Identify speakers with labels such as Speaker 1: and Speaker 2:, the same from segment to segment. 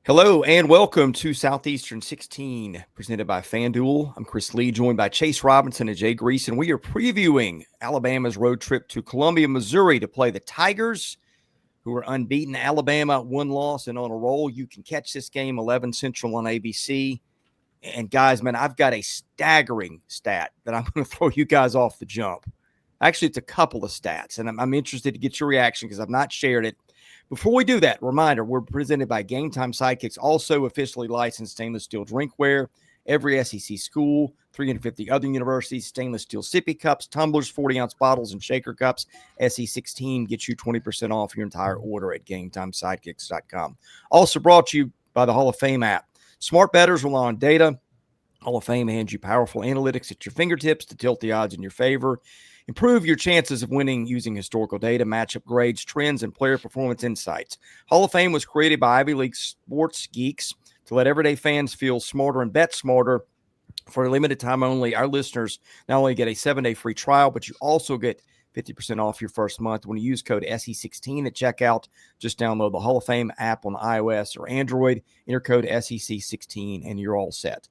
Speaker 1: Hello and welcome to Southeastern 16, presented by FanDuel. I'm Chris Lee, joined by Chase Robinson and Jay Greason. We are previewing Alabama's road trip to Columbia, Missouri to play the Tigers, who are unbeaten. Alabama, one loss and on a roll. You can catch this game 11 Central on ABC. And guys, man, I've got a staggering stat that I'm going to throw you guys off the jump. Actually, it's a couple of stats, and I'm interested to get your reaction because I've not shared it. Before we do that, reminder, we're presented by Game Time Sidekicks, also officially licensed stainless steel drinkware. Every SEC school, 350 other universities, stainless steel sippy cups, tumblers, 40-ounce bottles, and shaker cups. SE16 gets you 20% off your entire order at GameTimeSidekicks.com. Also brought to you by the Hall of Fame app. Smart bettors rely on data. Hall of Fame hands you powerful analytics at your fingertips to tilt the odds in your favor. Improve your chances of winning using historical data, matchup grades, trends, and player performance insights. Hall of Fame was created by Ivy League sports geeks to let everyday fans feel smarter and bet smarter. For a limited time only, our listeners not only get a 7-day free trial, but you also get 50% off your first month when you use code SE16 at checkout. Just download the Hall of Fame app on iOS or Android, enter code SEC16, and you're all set.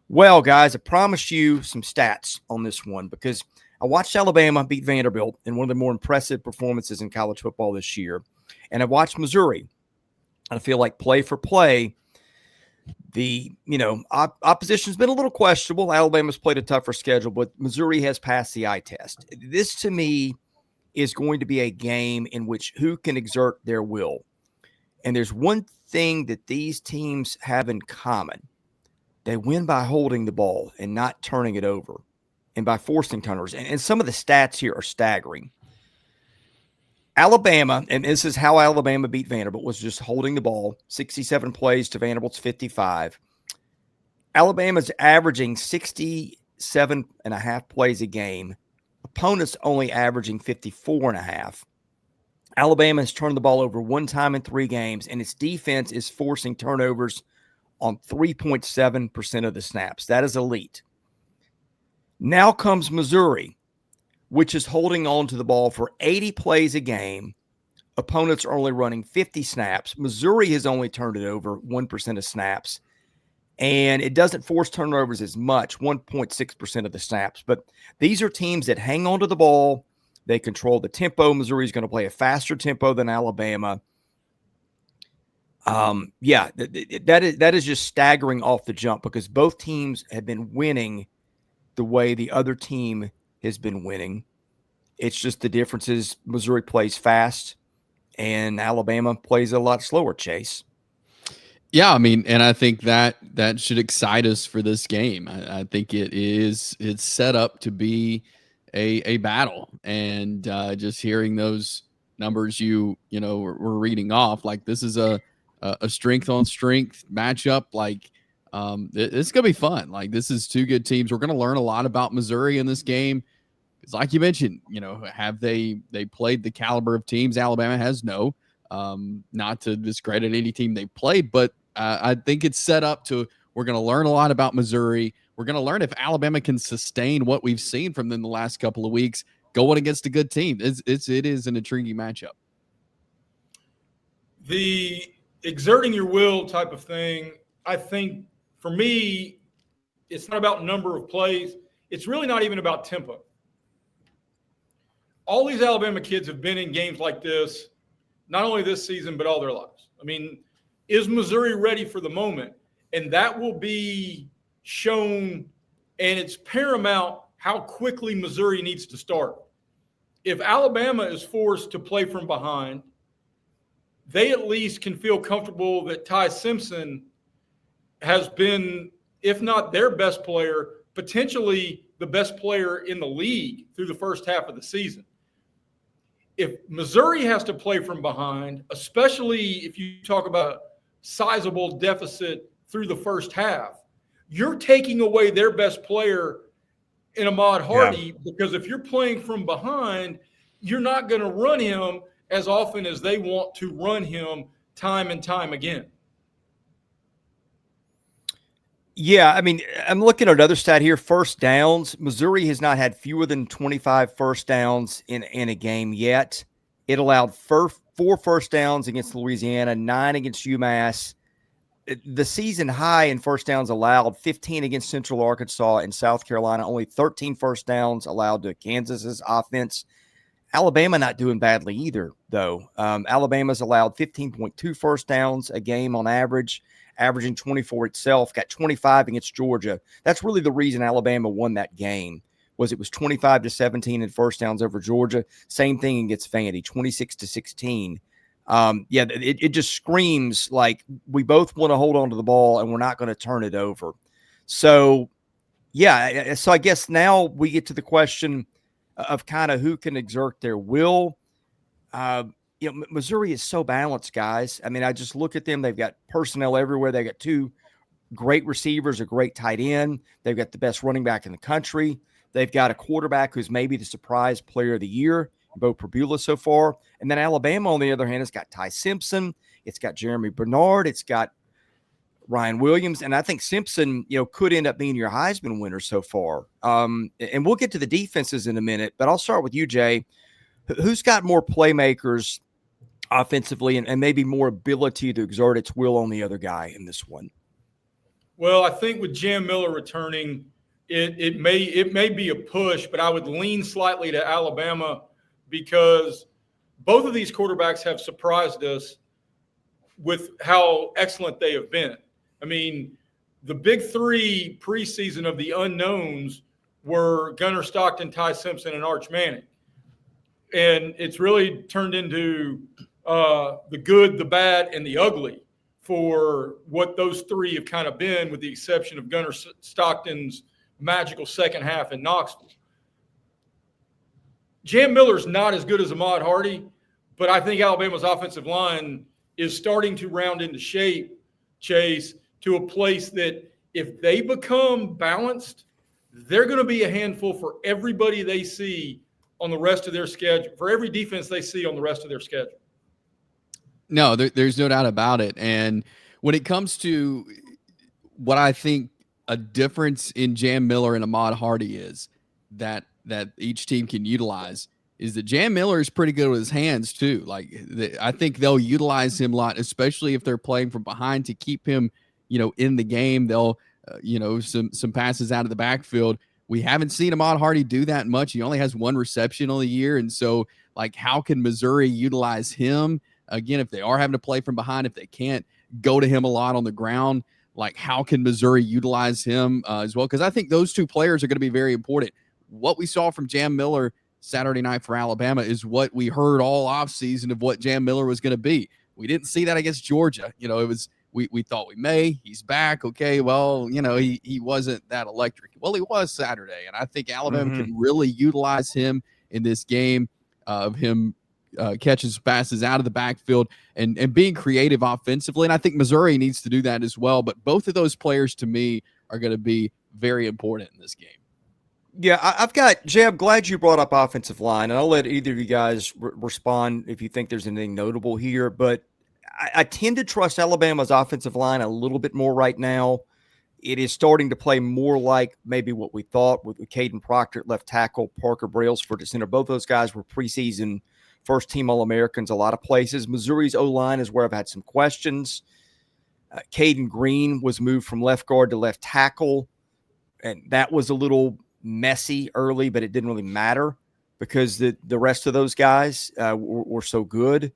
Speaker 1: Well, guys, I promised you some stats on this one because I watched Alabama beat Vanderbilt in one of the more impressive performances in college football this year. And I watched Missouri. And I feel like play for play, the opposition's been a little questionable. Alabama's played a tougher schedule, but Missouri has passed the eye test. This, to me, is going to be a game in which who can exert their will. And there's one thing that these teams have in common. They win by holding the ball and not turning it over, and by forcing turnovers. And some of the stats here are staggering. Alabama, and this is how Alabama beat Vanderbilt, was just holding the ball, 67 plays to Vanderbilt's 55. Alabama's averaging 67.5 plays a game. Opponents only averaging 54.5. Alabama has turned the ball over one time in 3 games, and its defense is forcing turnovers on 3.7% of the snaps. That is elite. Now comes Missouri, which is holding on to the ball for 80 plays a game. Opponents are only running 50 snaps. Missouri has only turned it over 1% of snaps, and it doesn't force turnovers as much, 1.6% of the snaps. But these are teams that hang on to the ball. They control the tempo. Missouri is going to play a faster tempo than Alabama. That is just staggering off the jump because both teams have been winning the way the other team has been winning. It's just the difference is Missouri plays fast and Alabama plays a lot slower, Chase.
Speaker 2: Yeah, I mean, and I think that should excite us for this game. I think it's set up to be a battle, and just hearing those numbers we're reading off, like this is a strength on strength matchup. Like it's gonna be fun. Like this is 2 good teams. We're gonna learn a lot about Missouri in this game. It's like you mentioned, have they played the caliber of teams Alabama has? No. Not to discredit any team they played, but I think it's set up to we're going to learn a lot about Missouri. We're going to learn if Alabama can sustain what we've seen from them the last couple of weeks going against a good team. It is an intriguing matchup.
Speaker 3: The exerting your will type of thing, I think for me, it's not about number of plays. It's really not even about tempo. All these Alabama kids have been in games like this, not only this season, but all their lives. I mean, is Missouri ready for the moment? And that will be shown, and it's paramount how quickly Missouri needs to start. If Alabama is forced to play from behind, they at least can feel comfortable that Ty Simpson has been, if not their best player, potentially the best player in the league through the first half of the season. If Missouri has to play from behind, especially if you talk about sizable deficit through the first half, you're taking away their best player in Ahmad Hardy, because if you're playing from behind, you're not going to run him as often as they want to run him time and time again.
Speaker 1: Yeah, I mean, I'm looking at another stat here. First downs. Missouri has not had fewer than 25 first downs in a game yet. It allowed 4 first downs against Louisiana, 9 against UMass. the season high in first downs allowed, 15 against Central Arkansas and South Carolina, only 13 first downs allowed to Kansas's offense. Alabama not doing badly either, though. Alabama's allowed 15.2 first downs a game on average, averaging 24 itself, got 25 against Georgia. That's really the reason Alabama won that game, was it was 25-17 in first downs over Georgia. Same thing against Vandy, 26-16. It just screams like we both want to hold on to the ball and we're not going to turn it over. So I guess now we get to the question of kind of who can exert their will. Missouri is so balanced, guys. I mean, I just look at them. They've got personnel everywhere. They got two great receivers, a great tight end. They've got the best running back in the country. They've got a quarterback who's maybe the surprise player of the year, Beau Pribula so far. And then Alabama, on the other hand, has got Ty Simpson. It's got Germie Bernard. It's got Ryan Williams. And I think Simpson, could end up being your Heisman winner so far. And we'll get to the defenses in a minute, but I'll start with you, Jay. Who's got more playmakers offensively and maybe more ability to exert its will on the other guy in this one?
Speaker 3: Well, I think with Jam Miller returning, it may be a push, but I would lean slightly to Alabama because both of these quarterbacks have surprised us with how excellent they have been. I mean, the big three preseason of the unknowns were Gunnar Stockton, Ty Simpson, and Arch Manning. And it's really turned into the good, the bad, and the ugly for what those three have kind of been, with the exception of Gunnar Stockton's magical second half in Knoxville. Jam Miller's not as good as Ahmad Hardy, but I think Alabama's offensive line is starting to round into shape, Chase, to a place that if they become balanced, they're going to be a handful for everybody they see on the rest of their schedule, for every defense they see on the rest of their schedule.
Speaker 2: No, there's no doubt about it. And when it comes to what I think a difference in Jam Miller and Ahmad Hardy is that each team can utilize is that Jam Miller is pretty good with his hands too. I think they'll utilize him a lot, especially if they're playing from behind to keep him, in the game. They'll, some passes out of the backfield. We haven't seen Ahmad Hardy do that much. He only has one reception on the year. And so, how can Missouri utilize him? Again, if they are having to play from behind, if they can't go to him a lot on the ground, how can Missouri utilize him as well? Because I think those two players are going to be very important. What we saw from Jam Miller Saturday night for Alabama is what we heard all offseason of what Jam Miller was going to be. We didn't see that against Georgia. It was we thought he's back. Okay, well, he wasn't that electric. Well, he was Saturday, and I think Alabama can really utilize him in this game of him catches passes out of the backfield and being creative offensively. And I think Missouri needs to do that as well. But both of those players, to me, are going to be very important in this game.
Speaker 1: Yeah, I've got, Jay, I'm glad you brought up offensive line, and I'll let either of you guys respond if you think there's anything notable here. But I tend to trust Alabama's offensive line a little bit more right now. It is starting to play more like maybe what we thought with Caden Proctor at left tackle, Parker Brailsford at center. Both those guys were preseason first-team All-Americans a lot of places. Missouri's O-line is where I've had some questions. Caden Green was moved from left guard to left tackle, and that was a little messy early, but it didn't really matter because the rest of those guys were so good.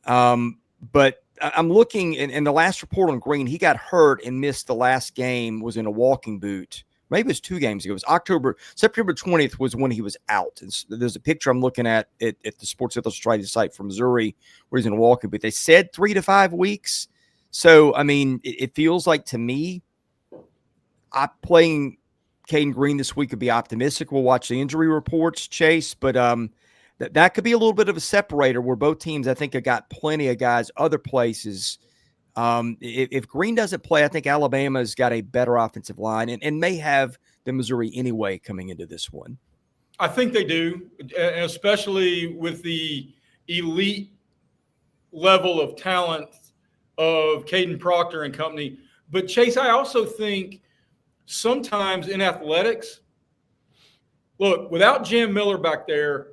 Speaker 1: But I'm looking, in the last report on Green, he got hurt and missed the last game, was in a walking boot. Maybe it was 2 games ago. It was September 20th was when he was out. And there's a picture I'm looking at the Sports Illustrated site from Missouri where he's in a walking boot. They said 3 to 5 weeks. So, I mean, it feels like to me, playing Caden Green this week could be optimistic. We'll watch the injury reports, Chase, but that could be a little bit of a separator where both teams, I think, have got plenty of guys other places. If Green doesn't play, I think Alabama's got a better offensive line and may have than Missouri anyway coming into this one.
Speaker 3: I think they do, especially with the elite level of talent of Caden Proctor and company. But, Chase, I also think sometimes in athletics, look, without Jam Miller back there,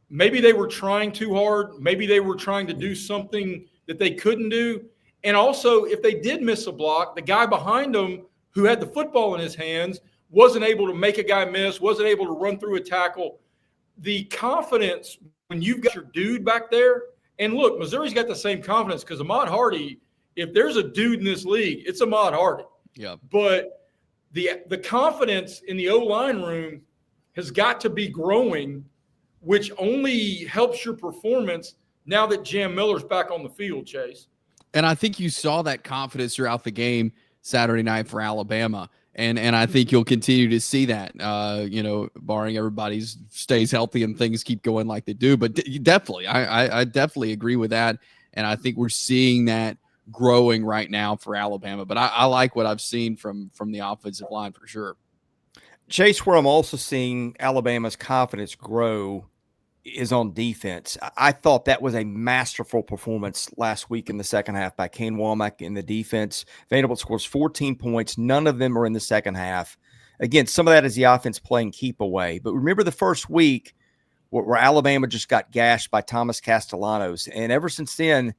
Speaker 3: maybe they were trying too hard. Maybe they were trying to do something that they couldn't do. And also, if they did miss a block, the guy behind them who had the football in his hands wasn't able to make a guy miss, wasn't able to run through a tackle. The confidence when you've got your dude back there, and look, Missouri's got the same confidence because Ahmad Hardy, if there's a dude in this league, it's Ahmad Hardy.
Speaker 2: Yeah.
Speaker 3: But the confidence in the O-line room has got to be growing, which only helps your performance now that Jam Miller's back on the field, Chase.
Speaker 2: And I think you saw that confidence throughout the game Saturday night for Alabama. And I think you'll continue to see that, barring everybody stays healthy and things keep going like they do. But definitely, I definitely agree with that. And I think we're seeing that growing right now for Alabama. But I like what I've seen from the offensive line for sure.
Speaker 1: Chase, where I'm also seeing Alabama's confidence grow is on defense. I thought that was a masterful performance last week in the second half by Kane Womack in the defense. Vanderbilt scores 14 points. None of them are in the second half. Again, some of that is the offense playing keep away. But remember the first week where Alabama just got gashed by Thomas Castellanos. And ever since then,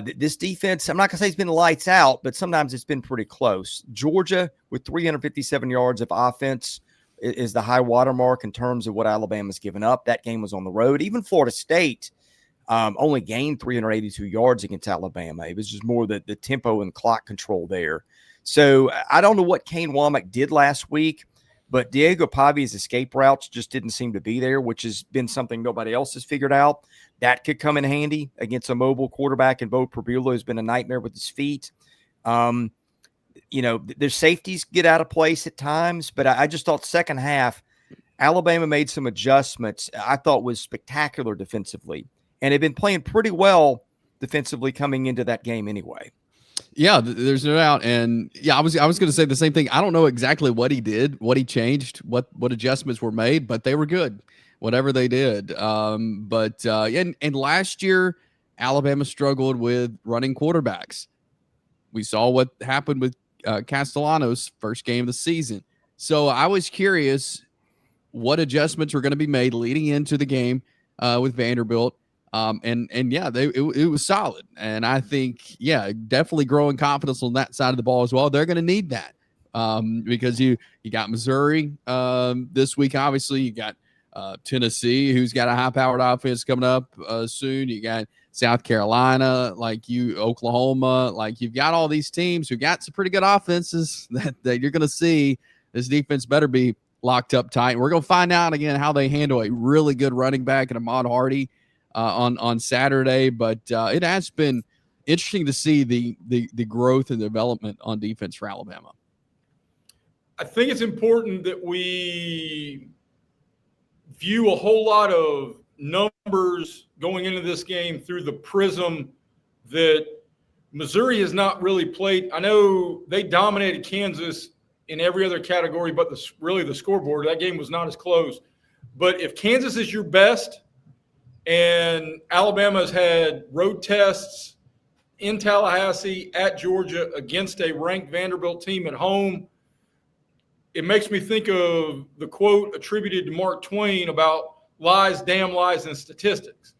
Speaker 1: this defense, I'm not going to say it's been lights out, but sometimes it's been pretty close. Georgia with 357 yards of offense is the high watermark in terms of what Alabama's given up. That game was on the road. Even Florida State only gained 382 yards against Alabama. It was just more the tempo and clock control there. So I don't know what Kane Womack did last week, but Diego Pavia's escape routes just didn't seem to be there, which has been something nobody else has figured out. That could come in handy against a mobile quarterback, and Beau Pribula has been a nightmare with his feet. Their safeties get out of place at times, but I just thought second half, Alabama made some adjustments I thought was spectacular defensively, and they've been playing pretty well defensively coming into that game anyway.
Speaker 2: Yeah, there's no doubt. And yeah, I was going to say the same thing. I don't know exactly what he did, what he changed, what adjustments were made, but they were good, whatever they did. And last year, Alabama struggled with running quarterbacks. We saw what happened with Castellanos first game of the season. So I was curious what adjustments were going to be made leading into the game with Vanderbilt. It was solid. And I think, definitely growing confidence on that side of the ball as well. They're going to need that because you got Missouri this week. Obviously, you got Tennessee, who's got a high-powered offense coming up soon. You got South Carolina, Oklahoma. You've got all these teams who got some pretty good offenses that you're going to see. This defense better be locked up tight. And we're going to find out again how they handle a really good running back in Ahmad Hardy on Saturday. But it has been interesting to see the growth and development on defense for Alabama.
Speaker 3: I think it's important that we view a whole lot of numbers going into this game through the prism that Missouri has not really played. I know they dominated Kansas in every other category but the scoreboard. That game was not as close. But if Kansas is your best and Alabama's had road tests in Tallahassee, at Georgia, against a ranked Vanderbilt team at home, it makes me think of the quote attributed to Mark Twain about lies, damn lies, and statistics.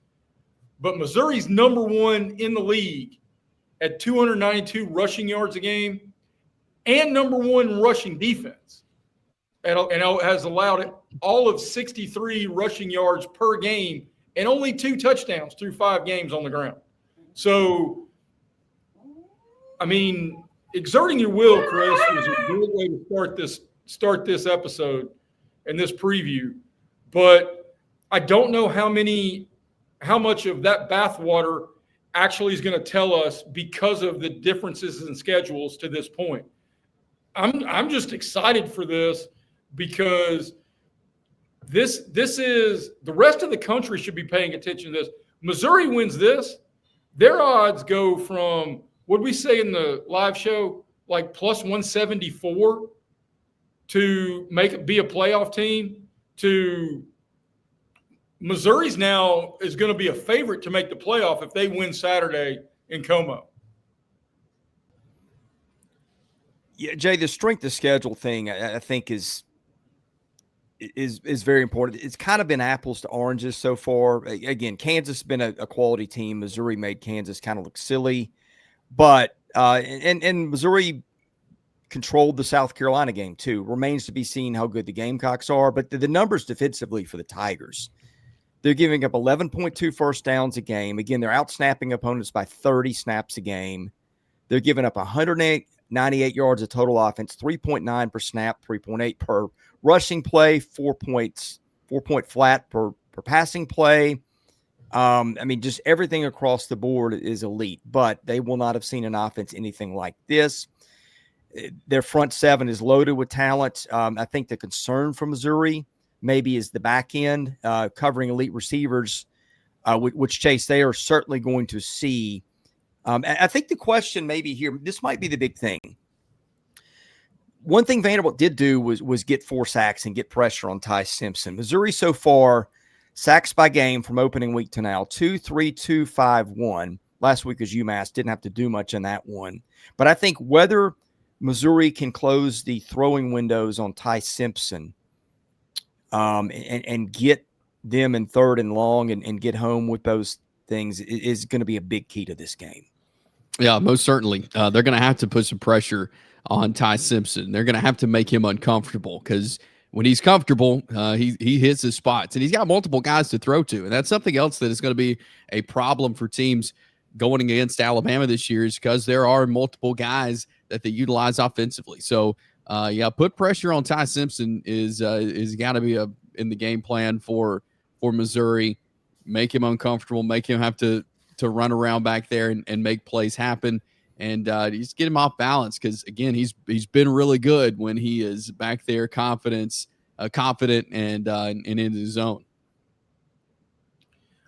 Speaker 3: But Missouri's number one in the league at 292 rushing yards a game and number one rushing defense. And has allowed all of 63 rushing yards per game and only 2 touchdowns through 5 games on the ground. So, I mean, exerting your will, Chris, is a good way to start this episode and this preview. But I don't know how much of that bathwater actually is going to tell us because of the differences in schedules to this point. I'm just excited for this because this is the rest of the country should be paying attention to this. Missouri wins this, their odds go from, what did we say in the live show, like plus 174 to be a playoff team, to Missouri's now is going to be a favorite to make the playoff if they win Saturday in Como.
Speaker 1: Yeah, Jay, the strength of schedule thing I think is very important. It's kind of been apples to oranges so far. Again, Kansas has been a quality team. Missouri made Kansas kind of look silly. But and Missouri controlled the South Carolina game too. Remains to be seen how good the Gamecocks are. But the numbers defensively for the Tigers, they're giving up 11.2 first downs a game. Again, they're out-snapping opponents by 30 snaps a game. They're giving up 198 yards of total offense, 3.9 per snap, 3.8 per rushing play, 4.4 flat per passing play. I mean, just everything across the board is elite, but they will not have seen an offense anything like this. Their front seven is loaded with talent. I think the concern for Missouri maybe is the back end, covering elite receivers, which, Chase, they are certainly going to see. I think the question maybe here, this might be the big thing. One thing Vanderbilt did do was get 4 sacks and get pressure on Ty Simpson. Missouri so far, sacks by game from opening week to now, 2, 3, 2, 5, 1. Last week was UMass, didn't have to do much in that one. But I think whether Missouri can close the throwing windows on Ty Simpson and get them in third and long and get home with those things is going to be a big key to this game.
Speaker 2: Yeah, most certainly. They're going to have to put some pressure on Ty Simpson. They're going to have to make him uncomfortable because when he's comfortable, he hits his spots. And he's got multiple guys to throw to. And that's something else that is going to be a problem for teams going against Alabama this year is because there are multiple guys that they utilize offensively. So, put pressure on Ty Simpson is got to be in the game plan for Missouri. Make him uncomfortable, make him have to run around back there and make plays happen. And just get him off balance because, again, he's been really good when he is back there confident and in his zone.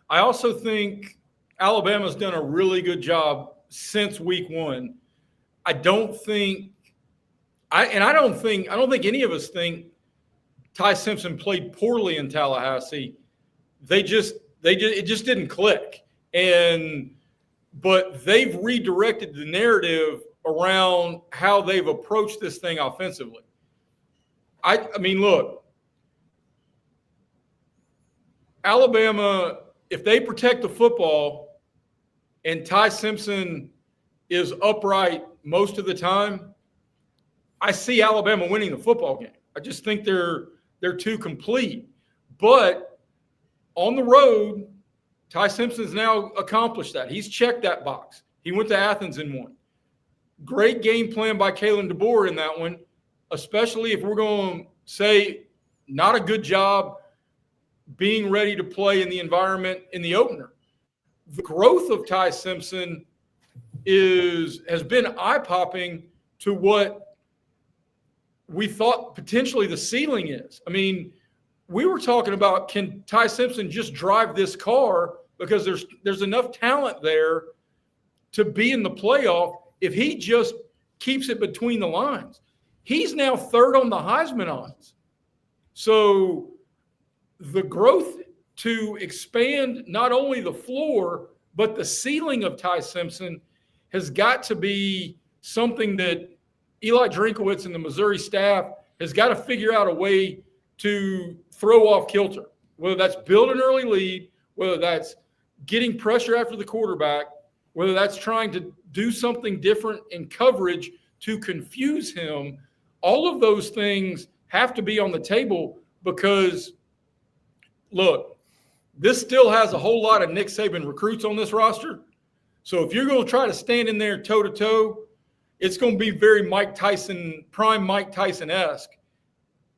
Speaker 3: I also think Alabama's done a really good job since week 1. I don't think any of us think Ty Simpson played poorly in Tallahassee. It just didn't click. But they've redirected the narrative around how they've approached this thing offensively. I mean, look, Alabama, if they protect the football and Ty Simpson is upright most of the time, I see Alabama winning the football game. I just think they're too complete. But on the road, Ty Simpson's now accomplished that. He's checked that box. He went to Athens and won. Great game plan by Kalen DeBoer in that one, especially if we're going to say not a good job being ready to play in the environment in the opener. The growth of Ty Simpson has been eye-popping to what we thought potentially the ceiling is. I mean, we were talking about, can Ty Simpson just drive this car because there's enough talent there to be in the playoff if he just keeps it between the lines. He's now third on the Heisman odds. So the growth to expand not only the floor, but the ceiling of Ty Simpson has got to be something that Eli Drinkowitz and the Missouri staff has got to figure out a way to throw off kilter, whether that's build an early lead, whether that's getting pressure after the quarterback, whether that's trying to do something different in coverage to confuse him. All of those things have to be on the table because, look, this still has a whole lot of Nick Saban recruits on this roster. So if you're going to try to stand in there toe-to-toe, it's going to be very prime Mike Tyson-esque,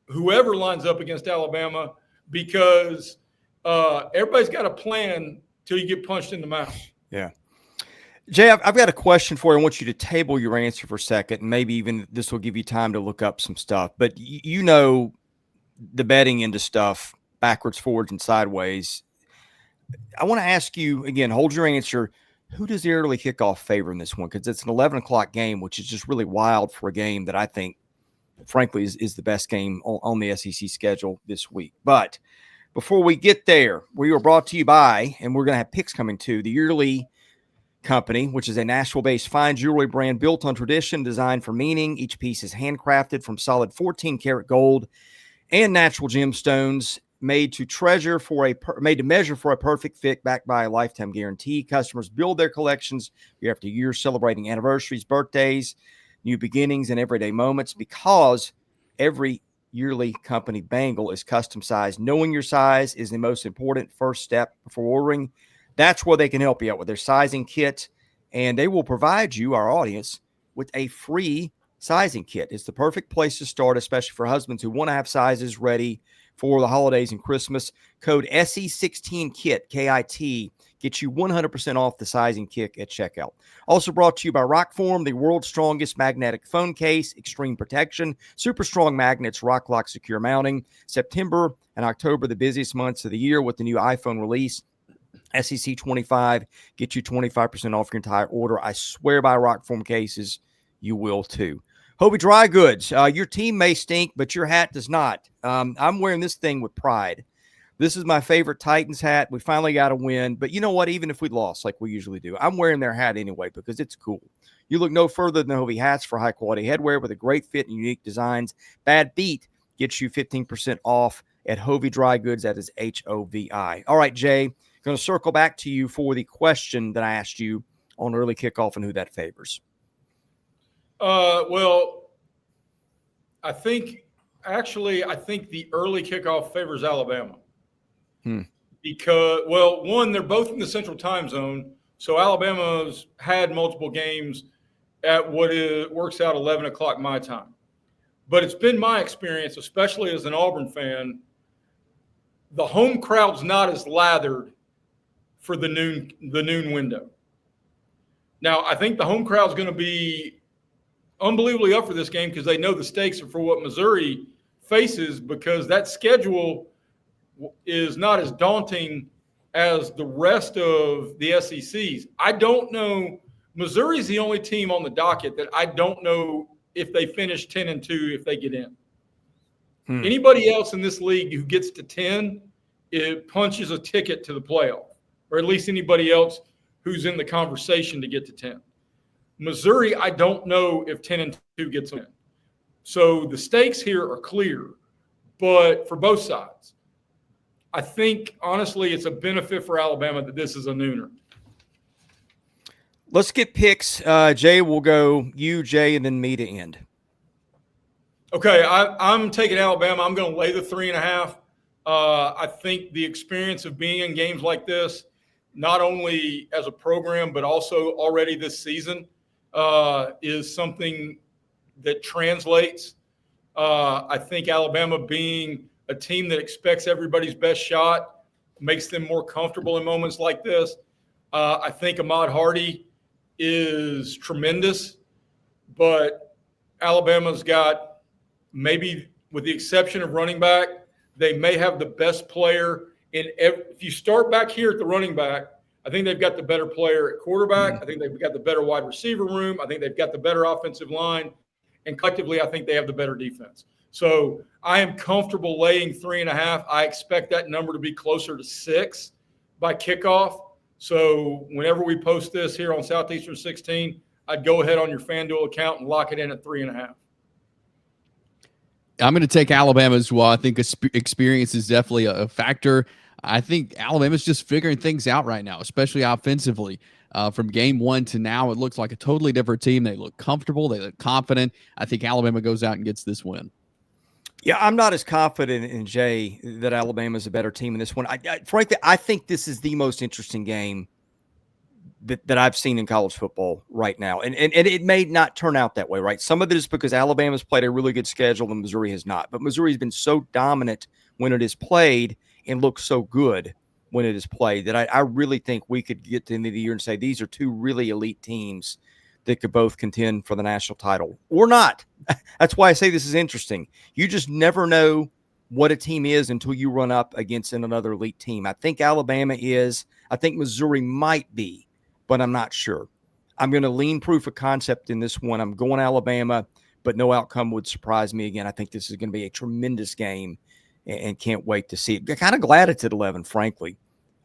Speaker 3: whoever lines up against Alabama, because everybody's got a plan till you get punched in the mouth.
Speaker 1: Yeah. Jay, I've got a question for you. I want you to table your answer for a second, and maybe even this will give you time to look up some stuff. But you know the betting into stuff backwards, forwards, and sideways. I want to ask you, again, hold your answer. Who does the early kickoff favor in this one? Because it's an 11 o'clock game, which is just really wild for a game that I think, frankly, is the best game on the SEC schedule this week. But before we get there, we are brought to you by, and we're going to have picks coming to, the Yearly Company, which is a Nashville-based fine jewelry brand built on tradition, designed for meaning. Each piece is handcrafted from solid 14-karat gold and natural gemstones. made to measure for a perfect fit, backed by a lifetime guarantee. Customers build their collections year after year, celebrating anniversaries, birthdays, new beginnings, and everyday moments, because every yearly company bangle is custom sized. Knowing your size is the most important first step before ordering. That's where they can help you out with their sizing kit, and they will provide you, our audience, with a free sizing kit. It's the perfect place to start, especially for husbands who want to have sizes ready for the holidays and Christmas. Code SE16KIT, KIT, gets you 100% off the sizing kit at checkout. Also brought to you by Rockform, the world's strongest magnetic phone case, extreme protection, super strong magnets, rock lock secure mounting. September and October, the busiest months of the year with the new iPhone release. SEC 25, get you 25% off your entire order. I swear by Rockform cases, you will too. Hovey Dry Goods, your team may stink, but your hat does not. I'm wearing this thing with pride. This is my favorite Titans hat. We finally got a win, but you know what? Even if we lost like we usually do, I'm wearing their hat anyway because it's cool. You look no further than Hovey hats for high-quality headwear with a great fit and unique designs. Bad Beat gets you 15% off at Hovey Dry Goods. That is HOVI. All right, Jay, going to circle back to you for the question that I asked you on early kickoff and who that favors.
Speaker 3: Well, I think the early kickoff favors Alabama. Because, well, one, they're both in the Central Time Zone, so Alabama's had multiple games at what works out 11 o'clock my time. But it's been my experience, especially as an Auburn fan, the home crowd's not as lathered for the noon window. Now, I think the home crowd's going to be unbelievably up for this game because they know the stakes are for what Missouri faces, because that schedule is not as daunting as the rest of the SECs. I don't know. Missouri's the only team on the docket that I don't know if they finish 10-2 if they get in. Anybody else in this league who gets to 10, it punches a ticket to the playoff, or at least anybody else who's in the conversation to get to 10. Missouri, I don't know if 10-2 gets in. So the stakes here are clear, but for both sides. I think, honestly, it's a benefit for Alabama that this is a nooner.
Speaker 1: Let's get picks. Jay, we'll go you, Jay, and then me to end.
Speaker 3: Okay, I'm taking Alabama. I'm going to lay the 3.5. I think the experience of being in games like this, not only as a program but also already this season, is something that translates. I think Alabama being a team that expects everybody's best shot makes them more comfortable in moments like this. I think Ahmad Hardy is tremendous, but Alabama's got, maybe with the exception of running back, they may have the best player in if you start back here at the running back, I think they've got the better player at quarterback. I think they've got the better wide receiver room. I think they've got the better offensive line. And collectively, I think they have the better defense. So I am comfortable laying 3.5. I expect that number to be closer to 6 by kickoff. So whenever we post this here on Southeastern 16, I'd go ahead on your FanDuel account and lock it in at 3.5.
Speaker 2: I'm going to take Alabama as well. I think experience is definitely a factor. I think Alabama's just figuring things out right now, especially offensively. From game one to now, it looks like a totally different team. They look comfortable. They look confident. I think Alabama goes out and gets this win.
Speaker 1: Yeah, I'm not as confident in Jay that Alabama is a better team in this one. Frankly, I think this is the most interesting game that I've seen in college football right now. And it may not turn out that way, right? Some of it is because Alabama's played a really good schedule and Missouri has not. But Missouri's been so dominant when it is played and looks so good when it is played that I really think we could get to the end of the year and say these are two really elite teams that could both contend for the national title or not. That's why I say this is interesting. You just never know what a team is until you run up against another elite team. I think Alabama is. I think Missouri might be, but I'm not sure. I'm going to lean proof of concept in this one. I'm going Alabama, but no outcome would surprise me again. I think this is going to be a tremendous game and can't wait to see it. I'm kind of glad it's at 11, frankly,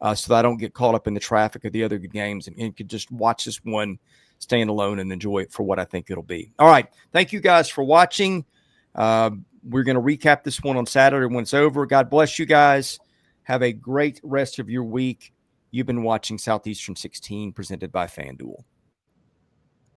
Speaker 1: so that I don't get caught up in the traffic of the other good games and could just watch this one stand alone and enjoy it for what I think it'll be. All right. Thank you guys for watching. We're going to recap this one on Saturday when it's over. God bless you guys. Have a great rest of your week. You've been watching Southeastern 16 presented by FanDuel.